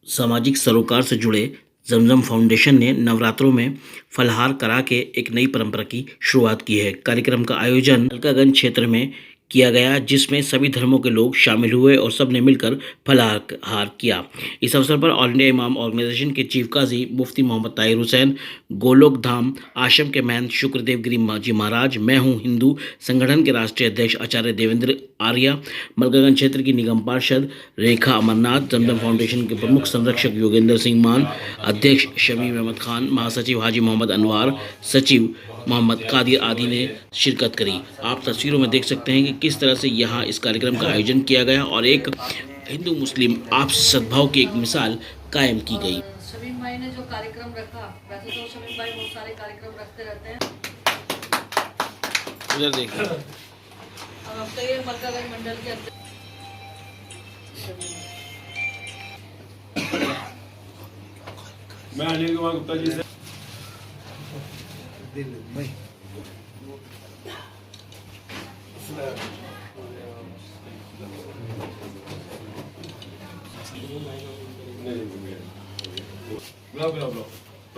सामाजिक सरोकार से जुड़े जमजम फाउंडेशन ने नवरात्रों में फलाहार करा के एक नई परंपरा की शुरुआत की है। कार्यक्रम का आयोजन अलकागंज क्षेत्र में किया गया, जिसमें सभी धर्मों के लोग शामिल हुए और सबने मिलकर फलाहार किया। इस अवसर पर ऑल इंडिया इमाम ऑर्गेनाइजेशन के चीफ काजी मुफ्ती मोहम्मद ताहिर हुसैन, गोलोक धाम आश्रम के महंत शुक्रदेव गिरी जी महाराज, मैं हूं हिंदू संगठन के राष्ट्रीय अध्यक्ष आचार्य देवेंद्र आर्या, मलकागंज क्षेत्र की निगम पार्षद रेखा अमरनाथ, जमजम फाउंडेशन के प्रमुख संरक्षक योगेंद्र सिंह मान, अध्यक्ष शमीम अहमद खान, महासचिव हाजी मोहम्मद अनवार, सचिव मोहम्मद कादिर आदि ने शिरकत करी। आप तस्वीरों में देख सकते हैं कि किस तरह से यहाँ इस कार्यक्रम का आयोजन किया गया और एक हिंदू मुस्लिम आपसी सद्भाव की एक मिसाल कायम की गई। शमीम भाई ने जो कार्यक्रम रखा, वैसे तो शमीम भाई बहुत सारे कार्यक्रम रखते रहते हैं। उधर देखिए, अब तो ये मलकागंज मंडल के अध्यक्ष मैं अनिल कुमार गुप्ता जी से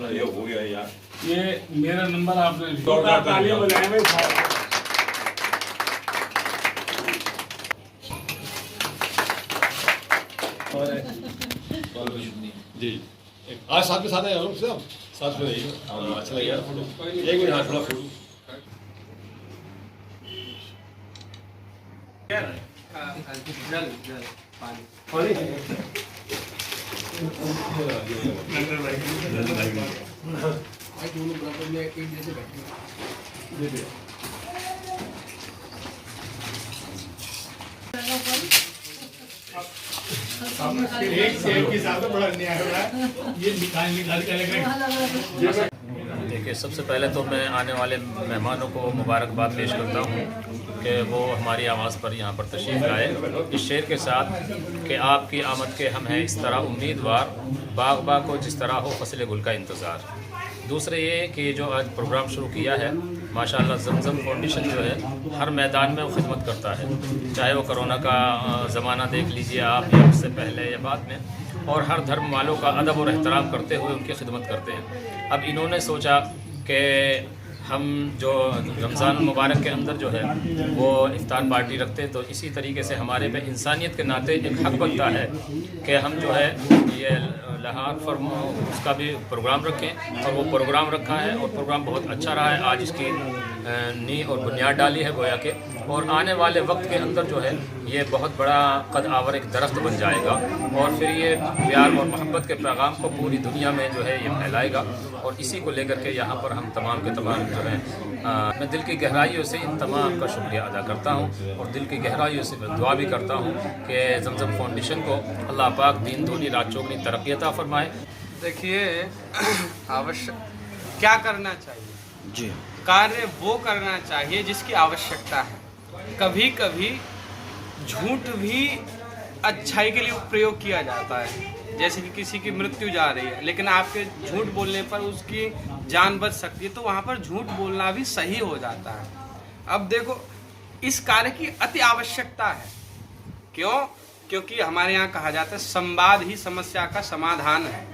ये हो गया यार, ये मेरा नंबर आपने ताली बजाए भाई। जी आज साथ में आए हम सब साथ में रहिए। अच्छा लगा यार फोटो, एक मिनट हाथ थोड़ा फोटो। देखिए, सबसे पहले तो मैं आने वाले मेहमानों को मुबारकबाद पेश करता हूँ कि वो हमारी आवाज़ पर यहाँ पर तशरीफ़ लाए, इस शेर के साथ कि आपकी आमद के हम हैं इस तरह उम्मीदवार, बाग बाग को जिस तरह हो फसल गुल का इंतज़ार। दूसरे ये कि जो आज प्रोग्राम शुरू किया है, माशाल्लाह जमजम फाउंडेशन जो है हर मैदान में वो खिदमत करता है, चाहे वो कोरोना का ज़माना देख लीजिए आप या उससे पहले या बाद में, और हर धर्म वालों का अदब और एहतराम करते हुए उनकी खिदमत करते हैं। अब इन्होंने सोचा कि हम जो रमज़ान मुबारक के अंदर जो है वो इफ्तार पार्टी रखते हैं, तो इसी तरीके से हमारे पे इंसानियत के नाते एक हक़ बनता है कि हम जो है ये लहार फर्म उसका भी प्रोग्राम रखें, और वो प्रोग्राम रखा है और प्रोग्राम बहुत अच्छा रहा है। आज इसकी नींव और बुनियाद डाली है गोया के, और आने वाले वक्त के अंदर जो है ये बहुत बड़ा कद आवर एक दरख्त बन जाएगा, और फिर ये प्यार और मोहब्बत के पैगाम को पूरी दुनिया में जो है ये फैलाएगा। और इसी को लेकर के यहाँ पर हम तमाम के तमाम जो है मैं दिल की गहराइयों से इन तमाम का शुक्रिया अदा करता हूँ, और दिल की गहराइयों से मैं दुआ भी करता हूँ कि जमजम फाउंडेशन को अल्लाह पाक दिन दूनी रात चौगनी तरक्की अता फरमाए। देखिए, आवश्यक क्या करना चाहिए जी, कार्य वो करना चाहिए जिसकी आवश्यकता है। कभी कभी झूठ भी अच्छाई के लिए प्रयोग किया जाता है, जैसे कि किसी की मृत्यु जा रही है लेकिन आपके झूठ बोलने पर उसकी जान बच सकती है, तो वहाँ पर झूठ बोलना भी सही हो जाता है। अब देखो, इस कार्य की अति आवश्यकता है। क्यों? क्योंकि हमारे यहाँ कहा जाता है संवाद ही समस्या का समाधान है।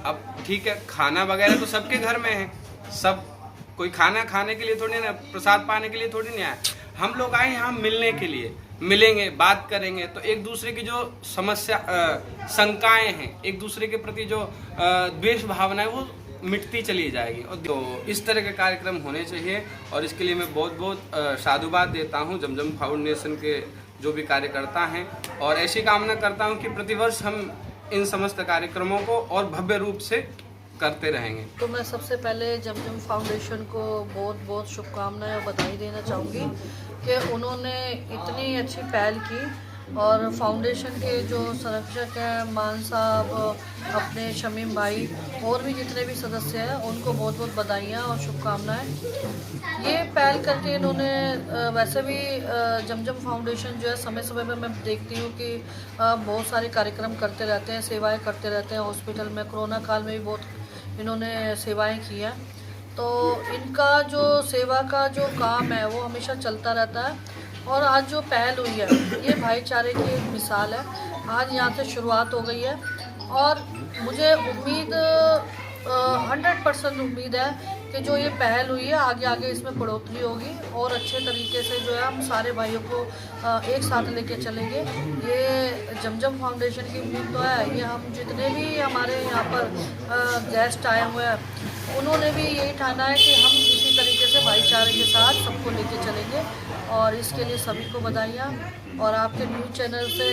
अब ठीक है, खाना वगैरह तो सबके घर में है, सब कोई खाना खाने के लिए थोड़ी ना, प्रसाद पाने के लिए थोड़ी नहीं आए। हम लोग आए यहाँ मिलने के लिए, मिलेंगे, बात करेंगे, तो एक दूसरे की जो समस्या शंकाएं हैं, एक दूसरे के प्रति जो द्वेष भावना है वो मिटती चली जाएगी। और तो इस तरह के कार्यक्रम होने चाहिए, और इसके लिए मैं बहुत बहुत साधुवाद देता हूँ जमजम फाउंडेशन के जो भी कार्यकर्ता हैं, और ऐसी कामना करता हूँ कि प्रतिवर्ष हम इन समस्त कार्यक्रमों को और भव्य रूप से करते रहेंगे। तो मैं सबसे पहले जमजम फाउंडेशन को बहुत बहुत शुभकामनाएं और बधाई देना चाहूँगी कि उन्होंने इतनी अच्छी पहल की, और फाउंडेशन के जो संरक्षक हैं मान साहब, अपने शमीम भाई और भी जितने भी सदस्य हैं उनको बहुत बहुत बधाइयाँ और शुभकामनाएं। ये पहल करके इन्होंने वैसे भी जमजम फाउंडेशन जो है समय समय पर मैं देखती हूँ कि बहुत सारे कार्यक्रम करते रहते हैं, सेवाएं करते रहते हैं। हॉस्पिटल में कोरोना काल में भी बहुत इन्होंने सेवाएं की हैं, तो इनका जो सेवा का जो काम है वो हमेशा चलता रहता है। और आज जो पहल हुई है ये भाईचारे की एक मिसाल है। आज यहाँ से शुरुआत हो गई है और मुझे उम्मीद 100% उम्मीद है कि जो ये पहल हुई है आगे आगे इसमें बढ़ोतरी होगी और अच्छे तरीके से जो है हम सारे भाइयों को एक साथ लेके चलेंगे। ये जमजम फाउंडेशन की उम्मीद तो है, ये हम जितने भी हमारे यहाँ पर गेस्ट आए हुए हैं उन्होंने भी यही ठाना है कि हम इसी तरीके से भाईचारे के साथ सबको लेके चलेंगे और इसके लिए सभी को बधाइयाँ। और आपके न्यूज़ चैनल से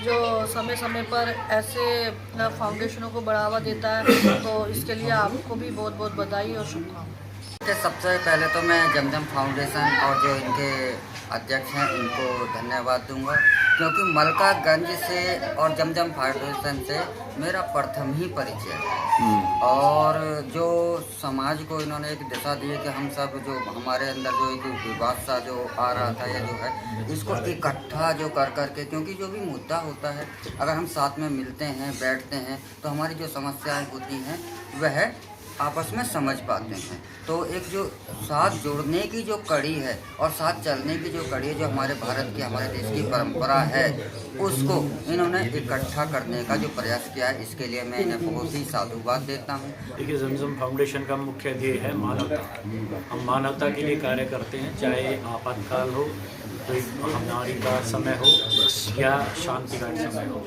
जो समय समय पर ऐसे फाउंडेशनों को बढ़ावा देता है तो इसके लिए आपको भी बहुत बहुत बधाई और शुभकामनाएं। सबसे पहले तो मैं जमजम फाउंडेशन और जो इनके अध्यक्ष हैं इनको धन्यवाद दूंगा, क्योंकि मलकागंज से और जमजम फाउंडेशन से मेरा प्रथम ही परिचय है। और जो समाज को इन्होंने एक दिशा दी है कि हम सब जो हमारे अंदर जो एक विवाद सा जो आ रहा था या जो है इसको इकट्ठा जो कर करके, क्योंकि जो भी मुद्दा होता है अगर हम साथ में मिलते हैं बैठते हैं तो हमारी जो समस्याएं होती हैं वह आपस में समझ पाते हैं। तो एक जो साथ जुड़ने की जो कड़ी है और साथ चलने की जो कड़ी है जो हमारे भारत की हमारे देश की परंपरा है उसको इन्होंने इकट्ठा करने का जो प्रयास किया है, इसके लिए मैं इन्हें बहुत ही साधुवाद देता हूँ। देखिए, जमजम फाउंडेशन का मुख्य ध्येय है मानवता। हम मानवता के लिए कार्य करते हैं, चाहे आपातकाल हो, कोई महामारी का समय हो या शांति का समय हो।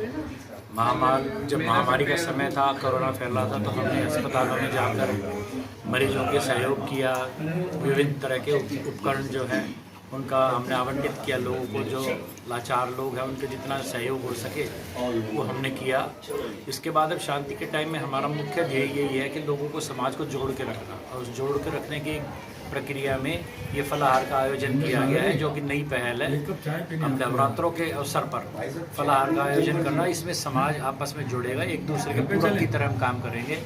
जब महामारी का समय था, कोरोना फैला था, तो हमने अस्पतालों में जाकर मरीजों के सहयोग किया। विभिन्न तरह के उपकरण जो हैं उनका हमने आवंटित किया लोगों को, जो लाचार लोग हैं उनके जितना सहयोग हो सके वो हमने किया। इसके बाद अब शांति के टाइम में हमारा मुख्य ध्येय यही है कि लोगों को समाज को जोड़ के रखना, और उस जोड़ के रखने की प्रक्रिया में ये फलाहार का आयोजन किया गया है, जो कि नई पहल है। हम नवरात्रों के अवसर पर फलाहार का आयोजन करना, इसमें समाज आपस में जुड़ेगा, एक दूसरे के पूरक की तरह हम काम करेंगे।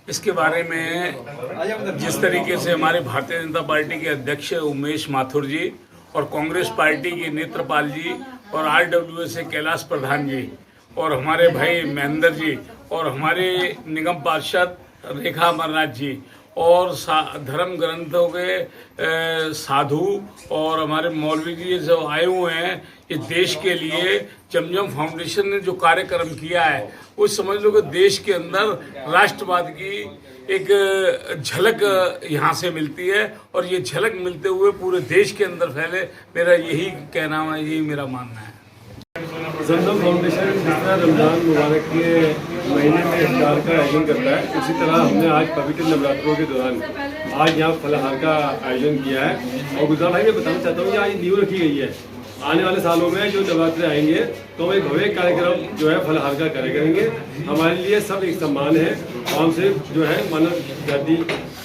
इसके बारे में जिस तरीके से हमारे भारतीय जनता पार्टी के अध्यक्ष उमेश माथुर जी और कांग्रेस पार्टी के नेत्रपाल जी और RWA से कैलाश प्रधान जी और हमारे भाई महेंद्र जी और हमारे निगम पार्षद रेखा अमरनाथ जी और धर्म ग्रंथों के साधु और हमारे मौलवी जी जो आए हुए हैं, इस देश के लिए जमजम फाउंडेशन ने जो कार्यक्रम किया है वो समझ लो कि देश के अंदर राष्ट्रवाद की एक झलक यहाँ से मिलती है और ये झलक मिलते हुए पूरे देश के अंदर फैले। मेरा यही कहना है, यही मेरा मानना है। जमजम फाउंडेशन जिस तरह रमज़ान मुबारक के महीने में इफ्तार का आयोजन करता है, उसी तरह हमने आज पवित्र नवरात्रों के दौरान आज यहाँ फलाहार का आयोजन किया है। और गुजरात भाई मैं बताना चाहता हूँ कि आज नींव रखी गई है, आने वाले सालों में जो नवरात्रे आएंगे तो हम एक भव्य कार्यक्रम जो है फलाहार का कार्य करेंगे। हमारे लिए सब एक सम्मान है, हम से जो है मानव जाति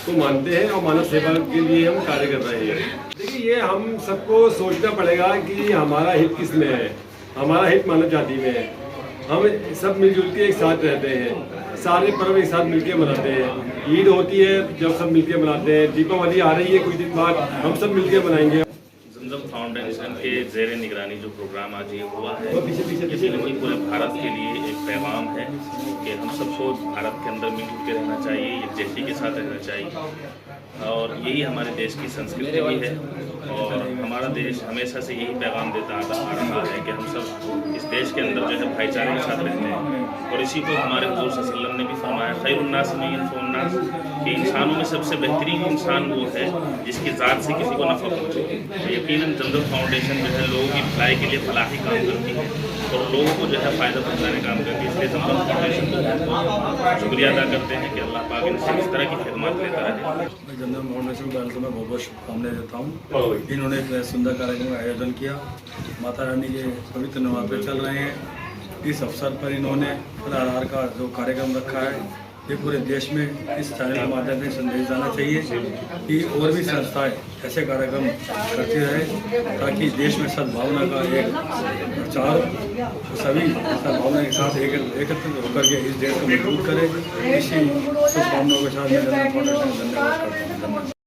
को मानते हैं और मानव सेवा के लिए हम कार्य कर रहे हैं। देखिए, ये हम सबको सोचना पड़ेगा कि हमारा हित किस में है। हमारा हित मानव जाति में है। हम सब मिलजुल के एक साथ रहते हैं, सारे पर्व एक साथ मिलके मनाते हैं। ईद होती है जब सब मिलके मनाते हैं, दीपावली आ रही है कुछ दिन बाद, हम सब मिलके मनाएंगे। जमजम फाउंडेशन के ज़ेर निगरानी जो प्रोग्राम आज ये हुआ है, ये पूरे भारत के लिए एक पैगाम है कि हम सबको भारत के अंदर मिलजुल के रहना चाहिए, यकजहती के साथ रहना चाहिए, और यही हमारे देश की संस्कृति भी है। और हमारा देश हमेशा से यही पैगाम देता आ रहा है कि हम सब इस देश के अंदर जो है भाईचारे के साथ रहते हैं। और इसी को हमारे हुज़ूर सल्लल्लाहु अलैहि वसल्लम ने भी फरमाया, खैरुन्नास में यनफ़उन्नास, कि इंसानों में सबसे बेहतरीन इंसान वो है जिसकी ज़ात से किसी को नफ़ा पहुँचे। यकीनन जमजम फाउंडेशन जो है लोगों की भलाई के लिए फलाही काम करती है और लोगों को जो है फ़ायदा पहुँचाने काम करती है। इसलिए जमजम फाउंडेशन को शुक्रिया अदा करते हैं कि अल्लाह पाक इनसे इस तरह की खिदमत लेता रहे। जमजम फाउंडेशन को मैं बहुत बहुत शुभकामनाएं देता हूँ। इन्होंने एक सुंदर कार्यक्रम का आयोजन किया। माता रानी के पवित्र नवरात्र चल रहे हैं, इस अवसर पर इन्होंने फलाहार का जो कार्यक्रम रखा है, ये पूरे देश में इस चैनल के माध्यम से संदेश जाना चाहिए कि और भी संस्थाएं ऐसे कार्यक्रम करती रहे ताकि देश में सद्भावना का एक प्रचार, सभी सद्भावना के साथ एकत्रित होकर के इस देश को मजबूत करें। इसी शुभकामनाओं के साथ मैं जमजम फाउंडेशन को धन्यवाद करता हूँ।